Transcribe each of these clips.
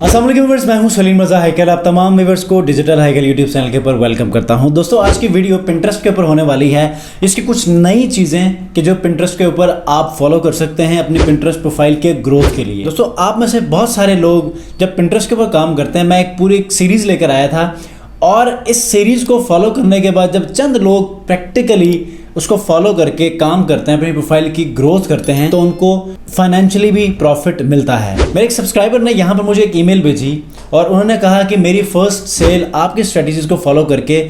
अस्सलाम वालेकुम व्यूअर्स, मैं हूं सलीम रज़ा हैकल। आप तमाम व्यूअर्स को डिजिटल हैकल यूट्यूब चैनल के ऊपर वेलकम करता हूं। दोस्तों, आज की वीडियो पिंटरेस्ट के ऊपर होने वाली है। इसकी कुछ नई चीज़ें कि जो पिंटरेस्ट के ऊपर आप फॉलो कर सकते हैं अपनी पिंटरेस्ट प्रोफाइल के ग्रोथ के लिए। दोस्तों, आप में से बहुत सारे लोग जब पिंटरेस्ट के ऊपर काम करते हैं, मैं एक पूरी सीरीज़ लेकर आया था और इस सीरीज़ को फॉलो करने के बाद जब चंद लोग प्रैक्टिकली उसको फॉलो करके काम करते हैं, अपनी प्रोफाइल की ग्रोथ करते हैं, तो उनको फाइनेंशियली भी प्रॉफिट मिलता है। मेरे एक सब्सक्राइबर ने यहाँ पर मुझे एक ईमेल भेजी और उन्होंने कहा कि मेरी फर्स्ट सेल आपकी स्ट्रेटजीज़ को फॉलो करके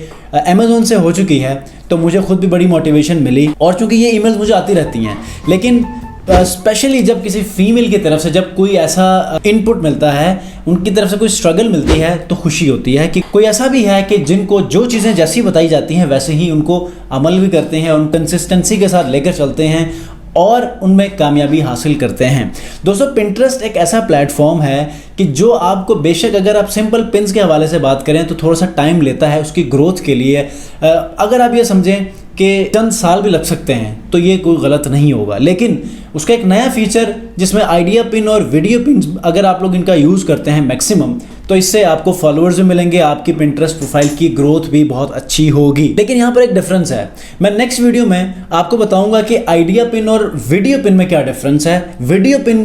अमेज़ॉन से हो चुकी है। तो मुझे खुद भी बड़ी मोटिवेशन मिली और चूँकि ये ईमेल्स मुझे आती रहती हैं, लेकिन स्पेशली जब किसी फीमेल की तरफ से जब कोई ऐसा इनपुट मिलता है, उनकी तरफ से कोई स्ट्रगल मिलती है, तो खुशी होती है कि कोई ऐसा भी है कि जिनको जो चीज़ें जैसी बताई जाती हैं वैसे ही उनको अमल भी करते हैं, उन कंसिस्टेंसी के साथ लेकर चलते हैं और उनमें कामयाबी हासिल करते हैं। दोस्तों, पिंटरेस्ट एक ऐसा प्लेटफॉर्म है कि जो आपको बेशक अगर आप सिंपल पिन्स के हवाले से बात करें तो थोड़ा सा टाइम लेता है उसकी ग्रोथ के लिए। अगर आप ये समझें कि चंद साल भी लग सकते हैं तो ये कोई गलत नहीं होगा, लेकिन उसका एक नया फीचर जिसमें आइडिया पिन और वीडियो पिन अगर आप लोग इनका यूज़ करते हैं मैक्सिमम, तो इससे आपको फॉलोअर्स भी मिलेंगे, आपकी पिंटरेस्ट प्रोफाइल की ग्रोथ भी बहुत अच्छी होगी। लेकिन यहाँ पर एक डिफरेंस है, मैं नेक्स्ट वीडियो में आपको बताऊंगा कि आइडिया पिन और वीडियो पिन में क्या डिफरेंस है। वीडियो पिन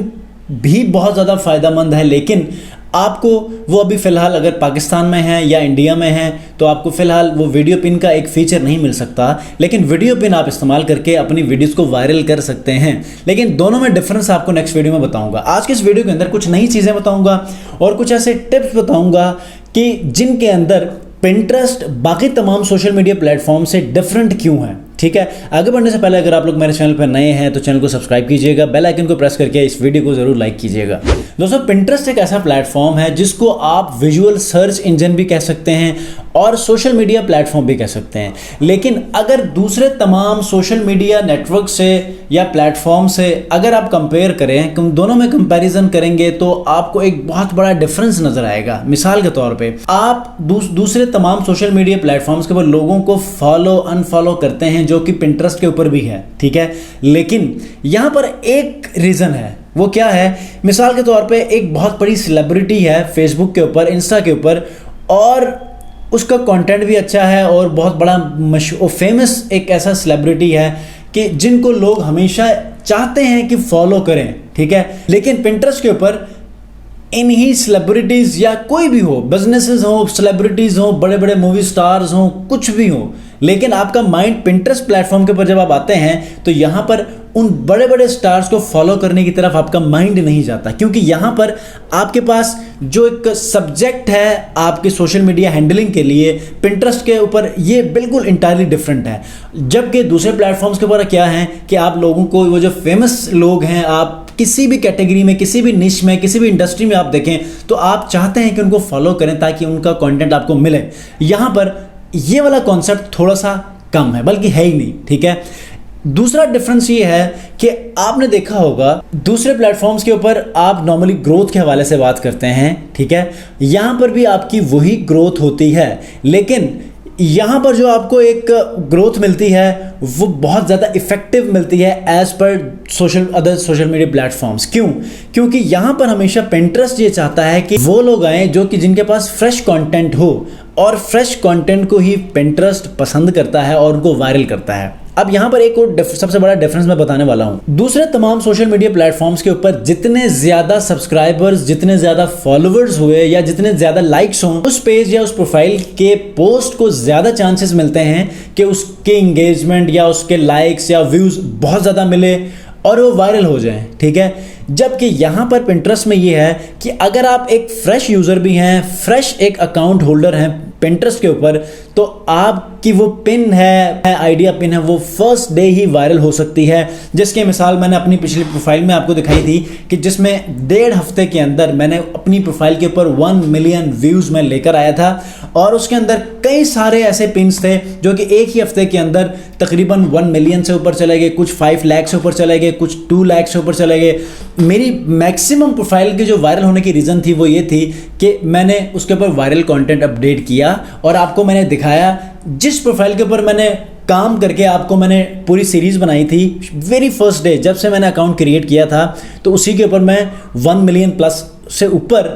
भी बहुत ज़्यादा फ़ायदेमंद है, लेकिन आपको वो अभी फ़िलहाल अगर पाकिस्तान में है या इंडिया में है तो आपको फ़िलहाल वो वीडियो पिन का एक फ़ीचर नहीं मिल सकता, लेकिन वीडियो पिन आप इस्तेमाल करके अपनी वीडियोस को वायरल कर सकते हैं। लेकिन दोनों में डिफरेंस आपको नेक्स्ट वीडियो में बताऊंगा। आज के इस वीडियो के अंदर कुछ नई चीज़ें बताऊंगा और कुछ ऐसे टिप्स बताऊंगा कि जिनके अंदर पिंटरेस्ट बाकी तमाम सोशल मीडिया प्लेटफॉर्म से डिफरेंट क्यों है। ठीक है, आगे बढ़ने से पहले अगर आप लोग मेरे चैनल पर नए हैं तो चैनल को सब्सक्राइब कीजिएगा, बेल आइकन को प्रेस करके इस वीडियो को जरूर लाइक कीजिएगा। दोस्तों, पिंटरेस्ट एक ऐसा प्लेटफॉर्म है जिसको आप विजुअल सर्च इंजन भी कह सकते हैं और सोशल मीडिया प्लेटफॉर्म भी कह सकते हैं। लेकिन अगर दूसरे तमाम सोशल मीडिया नेटवर्क से या प्लेटफॉर्म से अगर आप कंपेयर करें, दोनों में कंपैरिजन करेंगे तो आपको एक बहुत बड़ा डिफरेंस नजर आएगा। मिसाल के तौर पे आप दूसरे तमाम सोशल मीडिया प्लेटफॉर्म्स के ऊपर लोगों को फॉलो अनफॉलो करते हैं जो कि पिंटरेस्ट के ऊपर भी है, ठीक है। लेकिन यहाँ पर एक रीज़न है, वो क्या है? मिसाल के तौर पे एक बहुत बड़ी सेलिब्रिटी है फेसबुक के ऊपर, इंस्टा के ऊपर, और उसका कंटेंट भी अच्छा है और बहुत बड़ा मशहूर फेमस एक ऐसा सेलिब्रिटी है कि जिनको लोग हमेशा चाहते हैं कि फॉलो करें, ठीक है। लेकिन पिंटरेस्ट के ऊपर इन्हीं सेलिब्रिटीज़ या कोई भी हो, बिजनेसेस हो, सेलिब्रिटीज़ हो, बड़े बड़े मूवी स्टार्स हो, कुछ भी हो, लेकिन आपका माइंड पिंटरेस्ट प्लेटफॉर्म के ऊपर जब आप आते हैं तो यहाँ पर उन बड़े बड़े स्टार्स को फॉलो करने की तरफ आपका माइंड नहीं जाता, क्योंकि यहाँ पर आपके पास जो एक सब्जेक्ट है आपके सोशल मीडिया हैंडलिंग के लिए पिंटरेस्ट के ऊपर ये बिल्कुल इंटायरली डिफरेंट है। जबकि दूसरे प्लेटफॉर्म्स के ऊपर क्या है कि आप लोगों को वो जो फेमस लोग हैं, आप किसी भी कैटेगरी में, किसी भी निश में, किसी भी इंडस्ट्री में आप देखें तो आप चाहते हैं कि उनको फॉलो करें ताकि उनका कंटेंट आपको मिले। यहाँ पर ये वाला कॉन्सेप्ट थोड़ा सा कम है, बल्कि है ही नहीं, ठीक है। दूसरा डिफरेंस ये है कि आपने देखा होगा दूसरे प्लेटफॉर्म्स के ऊपर आप नॉर्मली ग्रोथ के हवाले से बात करते हैं, ठीक है। यहाँ पर भी आपकी वही ग्रोथ होती है, लेकिन यहाँ पर जो आपको एक ग्रोथ मिलती है वो बहुत ज़्यादा इफेक्टिव मिलती है as per other social media platforms. क्यों? क्योंकि यहाँ पर हमेशा पिंटरेस्ट ये चाहता है कि वो लोग आएँ जो कि जिनके पास फ्रेश कंटेंट हो, और फ्रेश कंटेंट को ही पिंटरेस्ट पसंद करता है और उनको वायरल करता है। अब यहाँ पर एक और सबसे बड़ा डिफरेंस मैं बताने वाला हूँ। दूसरे तमाम सोशल मीडिया प्लेटफॉर्म्स के ऊपर जितने ज़्यादा सब्सक्राइबर्स, जितने ज़्यादा फॉलोअर्स हुए या जितने ज़्यादा लाइक्स हों, उस पेज या उस प्रोफाइल के पोस्ट को ज़्यादा चांसेस मिलते हैं कि उसके इंगेजमेंट या उसके लाइक्स या व्यूज़ बहुत ज़्यादा मिले और वो वायरल हो जाएं, ठीक है। जबकि यहाँ पर पिंटरेस्ट में ये है कि अगर आप एक फ्रेश यूज़र भी हैं, फ्रेश एक अकाउंट होल्डर हैं पिंटरेस्ट के ऊपर, तो आपकी वो पिन है, आइडिया पिन है, वो फर्स्ट डे ही वायरल हो सकती है। जिसकी मिसाल मैंने अपनी पिछली प्रोफाइल में आपको दिखाई थी कि जिसमें 1.5 हफ्ते के अंदर मैंने अपनी प्रोफाइल के ऊपर 1 मिलियन व्यूज़ में लेकर आया था, और उसके अंदर कई सारे ऐसे पिन्स थे जो कि एक ही हफ्ते के अंदर तकरीबन 1 मिलियन से ऊपर चले गए, कुछ 5 लाख से ऊपर चले गए, कुछ 2 लाख से ऊपर चले गए। मेरी मैक्सिमम प्रोफाइल की जो वायरल होने की रीज़न थी वो ये थी कि मैंने उसके ऊपर वायरल कंटेंट अपडेट किया और आपको मैंने दिखाया जिस प्रोफाइल के ऊपर मैंने काम करके आपको मैंने पूरी सीरीज़ बनाई थी वेरी फर्स्ट डे जब से मैंने अकाउंट क्रिएट किया था, तो उसी के ऊपर मैं 1 मिलियन प्लस से ऊपर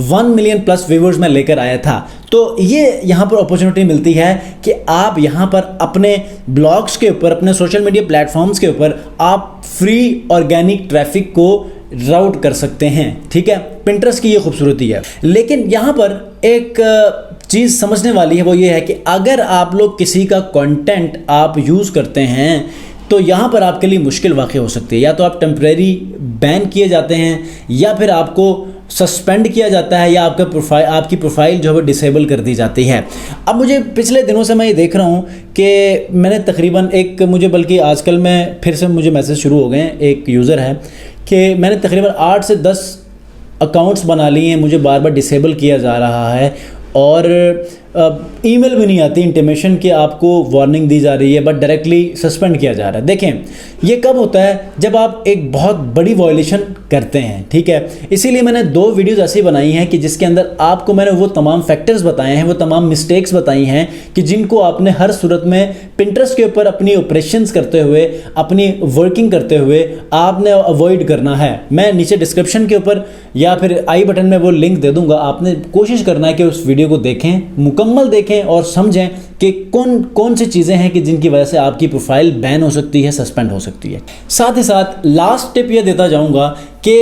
1 मिलियन प्लस व्यूवर्स मैं लेकर आया था। तो ये यहाँ पर अपॉर्चुनिटी मिलती है कि आप यहाँ पर अपने ब्लॉग्स के ऊपर, अपने सोशल मीडिया प्लेटफॉर्म्स के ऊपर आप फ्री ऑर्गेनिक ट्रैफिक को राउट कर सकते हैं। ठीक है, पिंटरेस्ट की ये खूबसूरती है। लेकिन यहाँ पर एक चीज़ समझने वाली है, वो ये है कि अगर आप लोग किसी का कंटेंट आप यूज़ करते हैं तो यहाँ पर आपके लिए मुश्किल वाक़ई हो सकती है। या तो आप टेम्परेरी बैन किए जाते हैं, या फिर आपको सस्पेंड किया जाता है, या आपकी प्रोफाइल जो है वो डिसेबल कर दी जाती है। अब मुझे पिछले दिनों से मैं ये देख रहा हूँ कि मैंने तकरीबन बल्कि आजकल मैं फिर से मुझे मैसेज शुरू हो गए हैं, एक यूज़र है कि मैंने तकरीबन 8 से 10 अकाउंट्स बना लिए हैं, मुझे बार बार डिसेबल किया जा रहा है और ईमेल भी नहीं आती इंटीमेशन कि आपको वार्निंग दी जा रही है, बट डायरेक्टली सस्पेंड किया जा रहा है। देखें, ये कब होता है? जब आप एक बहुत बड़ी वायलेशन करते हैं। ठीक है, इसीलिए मैंने 2 वीडियोज़ ऐसी बनाई हैं कि जिसके अंदर आपको मैंने वो तमाम फैक्टर्स बताए हैं, वो तमाम मिस्टेक्स बताई हैं कि जिनको आपने हर सूरत में पिंटरेस्ट के ऊपर अपनी ऑपरेशंस करते हुए, अपनी वर्किंग करते हुए आपने अवॉइड करना है। मैं नीचे डिस्क्रिप्शन के ऊपर या फिर आई बटन में वो लिंक दे दूंगा। आपने कोशिश करना है कि उस वीडियो को देखें, मुकम्मल देखें और समझें कि कौन सी चीज़ें हैं कि जिनकी वजह से आपकी प्रोफाइल बैन हो सकती है, सस्पेंड हो सकती है। साथ ही साथ लास्ट टिप ये देता जाऊंगा कि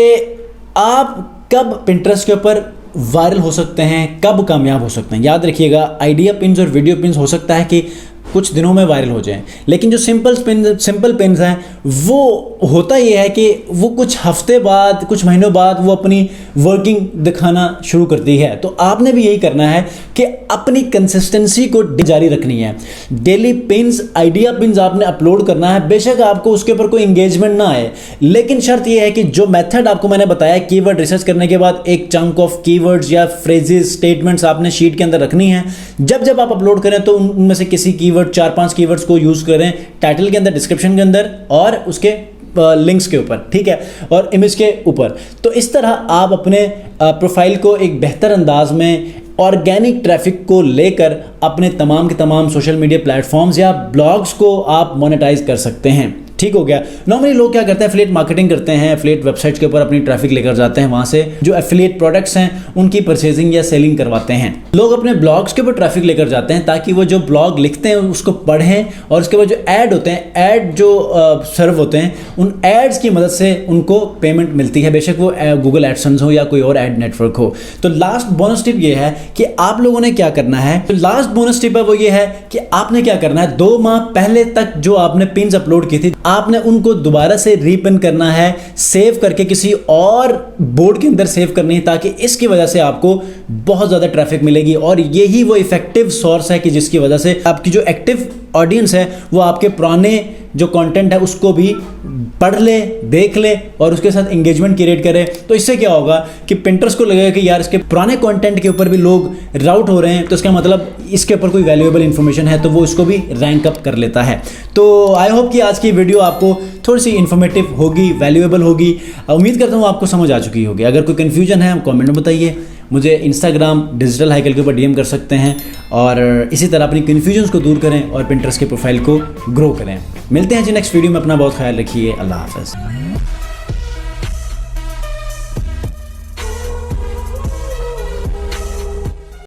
आप कब पिंटरेस्ट के ऊपर वायरल हो सकते हैं, कब कामयाब हो सकते हैं। याद रखिएगा, आइडिया पिन्स और वीडियो पिन्स हो सकता है कि कुछ दिनों में वायरल हो जाएं, लेकिन जो सिंपल पिन्स हैं वो होता ये है कि वो कुछ हफ्ते बाद, कुछ महीनों बाद वो अपनी वर्किंग दिखाना शुरू करती है। तो आपने भी यही करना है कि अपनी कंसिस्टेंसी को जारी रखनी है। डेली पिन्स, आइडिया पिन्स आपने अपलोड करना है। बेशक आपको उसके ऊपर कोई इंगेजमेंट ना आए, लेकिन शर्त यह है कि जो मेथड आपको मैंने बताया, कीवर्ड रिसर्च करने के बाद एक चंक ऑफ कीवर्ड्स या फ्रेजेस, स्टेटमेंट्स आपने शीट के अंदर रखनी है। जब आप अपलोड करें तो उनमें से किसी कीवर्ड, 4-5 कीवर्ड्स को यूज करें टाइटल के अंदर, डिस्क्रिप्शन के अंदर और उसके लिंक्स के ऊपर। ठीक है, और इमेज के ऊपर। तो इस तरह आप अपने प्रोफाइल को एक बेहतर अंदाज में ऑर्गेनिक ट्रैफिक को लेकर अपने तमाम के तमाम सोशल मीडिया प्लेटफॉर्म्स या ब्लॉग्स को आप मोनेटाइज कर सकते हैं। ठीक हो गया। नॉर्मली लोग क्या करते हैं, एफिलिएट मार्केटिंग करते हैं, एफिलिएट वेबसाइट्स के ऊपर अपनी ट्रैफिक लेकर जाते हैं, वहां से जो एफिलिएट प्रोडक्ट्स हैं उनकी परचेजिंग या सेलिंग करवाते हैं। लोग अपने ब्लॉग्स के ऊपर ट्रैफिक लेकर जाते हैं ताकि वो जो ब्लॉग लिखते हैं उसको पढ़ें, और उसके बाद जो ऐड होते हैं, ऐड जो सर्व होते हैं, उन एड्स की मदद से उनको पेमेंट मिलती है, बेशक वो गूगल एडसेंस हो या कोई और एड नेटवर्क हो। तो लास्ट बोनस टिप ये है कि आप लोगों ने क्या करना है, तो लास्ट बोनस टिप है वो ये है कि आपने क्या करना है, 2 माह पहले तक जो आपने पिन्स अपलोड की थी, आपने उनको दोबारा से रीपिन करना है, सेव करके किसी और बोर्ड के अंदर सेव करनी है, ताकि इसकी वजह से आपको बहुत ज़्यादा ट्रैफिक मिलेगी। और यही वो इफेक्टिव सोर्स है कि जिसकी वजह से आपकी जो एक्टिव ऑडियंस है वो आपके पुराने जो कंटेंट है उसको भी पढ़ ले, देख ले और उसके साथ एंगेजमेंट क्रिएट करे। तो इससे क्या होगा कि पिंटरेस्ट को लगेगा कि यार इसके पुराने कंटेंट के ऊपर भी लोग राउट हो रहे हैं, तो इसका मतलब इसके ऊपर कोई वैल्यूएबल इंफॉर्मेशन है, तो वो इसको भी रैंक अप कर लेता है। तो आई होप कि आज की वीडियो आपको थोड़ी सी इन्फॉर्मेटिव होगी, वैल्यूएबल होगी। उम्मीद करता हूँ आपको समझ आ चुकी होगी। अगर कोई कन्फ्यूजन है कमेंट में बताइए। मुझे इंस्टाग्राम डिजिटल हाइकल के ऊपर डीएम कर सकते हैं, और इसी तरह अपनी कन्फ्यूजन्स को दूर करें और पिंटरेस्ट के प्रोफाइल को ग्रो करें। मिलते हैं जी नेक्स्ट वीडियो में। अपना बहुत ख्याल रखिए। अल्लाह हाफ़िज़।